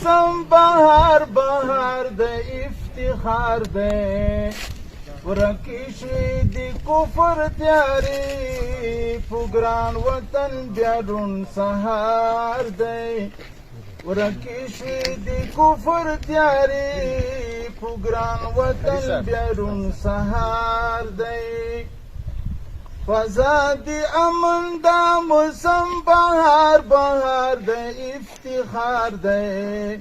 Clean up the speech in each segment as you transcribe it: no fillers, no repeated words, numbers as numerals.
موسم بهار بهار د افتخار دی ورکی شوی دی کفر تیاری په ګران وطن بیا روڼ سهار دی ورکی شوی دی کفر تیاری په ګران وطن بیا روڼ سهار دی فضا دی امن دا موسم بهار بهار د افتخار دی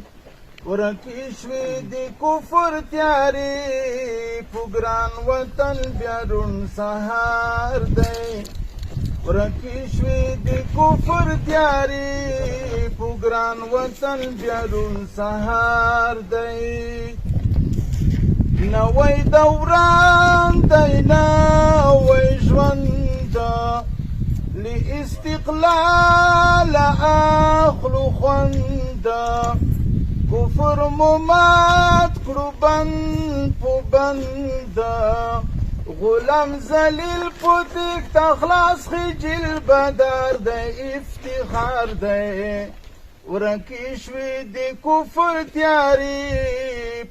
ورکی شوی دی کفر تیاری په ګران وطن بیا روڼ سهار دی ورکی شوی دی کفر تیاری په ګران وطن بیا روڼ سهار دی نوی دوران دی نوی ژوند لاستقلال اخلو خوند کفر مو مات کړو بند په بند غلام ذلیل په تیښته خلاص خجل بدار دی افتخار دی ورکی شوی دی کفر تیاری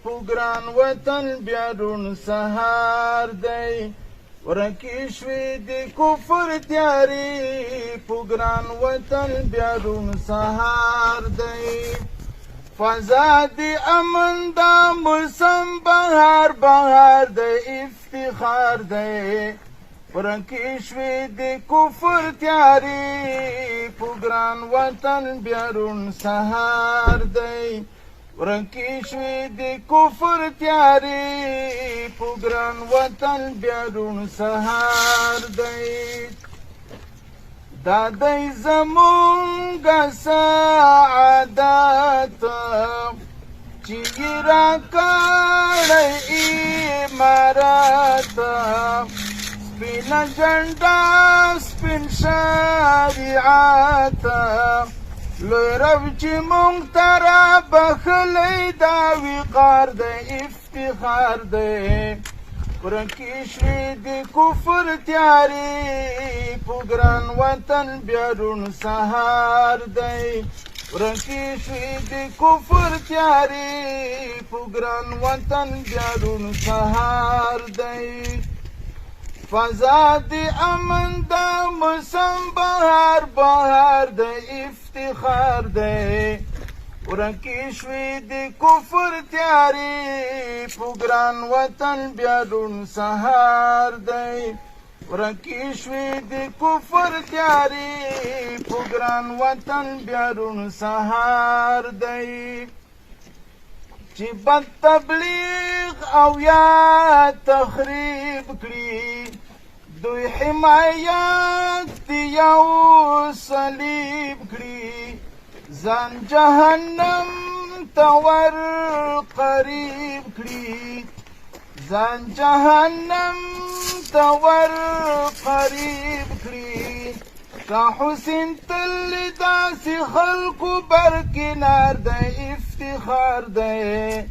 په ګران وطن بیا روڼ سهار دی ورکی شوی دی کفر تیاری په ګران وطن بیا روڼ سهار دی فضا دی امن دا موسم بهار بهار د افتخار دی ورکی شوی دی کفر تیاری په ګران وطن بیا روڼ سهار دی ورکی شوی دی کفر تیاری په ګران وطن بیا روڼ سهار دی دا دی زمونږ سعادت چې یې راکړی امارت سپینه جنډه سپین شریعت لوی رب چې مونږ ته رابخلی دا وقار دی افتخار دی ورکی شوی دی کفر تیاری په ګران وطن بیا روڼ سهار دی ورکی شوی دی کفر تیاری په ګران وطن بیا روڼ سهار دی فضا دی امن دا موسم بهار بهار د افتخار دی ورکی شوی دی کفر تیاری په ګران وطن بیا روڼ سهار دی ورکی شوی دی کفر تیاری په ګران وطن بیا روڼ سهار دی چې بد تبلیغ او یا تخریب کړي دوی حمایت دی یو صلیب کړي ځان جهنم ته ور قریب کړي ځان جهنم ته ور قریب کړي شاه حسین تل داسې خلکو برکنار دی افتخار دی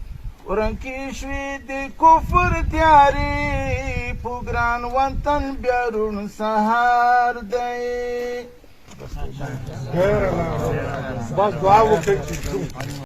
ورکی شوی دی کفر تیاری په ګران وطن بیا روڼ سهار دی بس دعا وکړئ چې